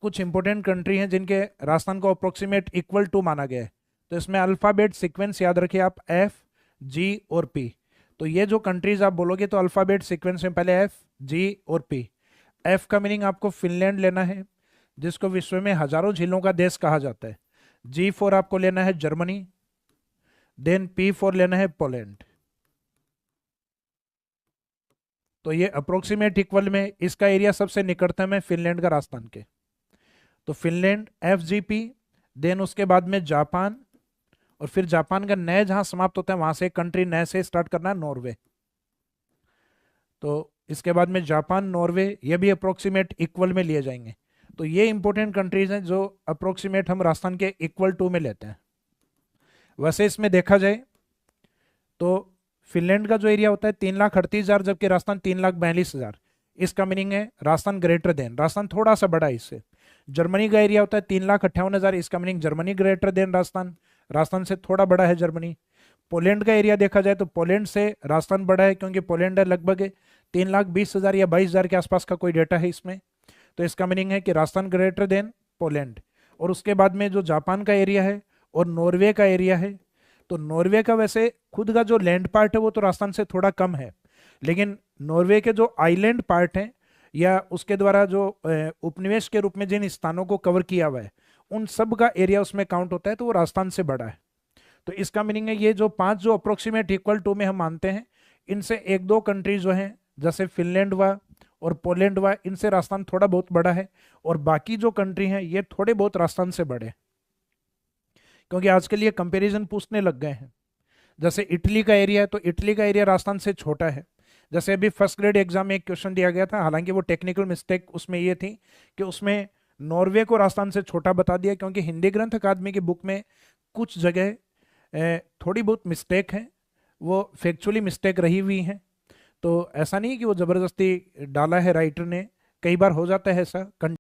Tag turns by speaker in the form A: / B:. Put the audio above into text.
A: कुछ important country हैं जिनके राजस्थान को अप्रोक्सीमेट इक्वल टू माना गया है। तो इसमें अल्फ़ाबेट सीक्वेंस याद रखिए आप, एफ, जी और पी। तो ये जो कंट्रीज आप बोलोगे तो अल्फ़ाबेट सीक्वेंस में पहले एफ, जी और पी। एफ का मीनिंग आपको फिनलैंड लेना है, जिसको विश्व में हजारों झीलों का देश कहा जाता है। जी फॉर आपको लेना है जर्मनी, देन पी फॉर लेना है पोलैंड। तो ये अप्रोक्सीमेट इक्वल में इसका एरिया सबसे निकटतम है फिनलैंड का राजस्थान के। तो Finland F G P, then उसके बाद में जापान, और फिर जापान का नए जहां समाप्त होता है वहां से एक कंट्री नए से स्टार्ट करना है, नॉर्वे। तो इसके बाद में जापान, नॉर्वे, ये भी अप्रोक्सीमेट इक्वल में लिए जाएंगे। तो ये इंपॉर्टेंट कंट्रीज हैं जो अप्रोक्सीमेट हम राजस्थान के इक्वल टू में लेते हैं। वैसे इसमें देखा जाए तो फिनलैंड का जो एरिया होता है 3,38,000, जबकि राजस्थान 3,42,000। इसका मीनिंग है राजस्थान ग्रेटर देन, राजस्थान थोड़ा सा बड़ा है इससे। जर्मनी का एरिया होता है 3,58,000, इसका meaning Germany greater than Rajasthan, Rajasthan से थोड़ा बड़ा है जर्मनी। पोलैंड का एरिया देखा जाए तो पोलैंड से राजस्थान बड़ा है, क्योंकि पोलैंड है लगभग 3,20,000 या 22,000 के आसपास का कोई डेटा है इसमें। तो इसका मीनिंग है कि राजस्थान ग्रेटर देन पोलैंड। और उसके बाद में जो जापान का एरिया है और नॉर्वे का एरिया है, तो नॉर्वे का वैसे खुद का जो लैंड पार्ट है वो तो राजस्थान से थोड़ा कम है, लेकिन नॉर्वे के जो आइलैंड पार्ट हैं या उसके द्वारा जो उपनिवेश के रूप में जिन स्थानों को कवर किया हुआ है, उन सब का एरिया उसमें काउंट होता है, तो वो राजस्थान से बड़ा है। तो इसका मीनिंग है ये जो पांच जो अप्रोक्सीमेट इक्वल टू में हम मानते हैं, इनसे एक दो कंट्रीज जो हैं जैसे फिनलैंड हुआ और पोलैंड हुआ, इनसे राजस्थान थोड़ा बहुत बड़ा है, और बाकी जो कंट्री हैं ये थोड़े बहुत राजस्थान से बड़े हैं। क्योंकि आजकल ये कंपैरिजन पूछने लग गए हैं। जैसे इटली का एरिया है तो इटली का एरिया राजस्थान से छोटा है। जैसे अभी फर्स्ट ग्रेड एग्जाम में एक क्वेश्चन दिया गया था, हालांकि वो टेक्निकल मिस्टेक उसमें ये थी कि उसमें नॉर्वे को राजस्थान से छोटा बता दिया, क्योंकि हिंदी ग्रंथ अकादमी की बुक में कुछ जगह थोड़ी बहुत मिस्टेक है, वो फैक्चुअली मिस्टेक रही हुई है। तो ऐसा नहीं कि वो ज़बरदस्ती डाला है राइटर ने, कई बार हो जाता है ऐसा।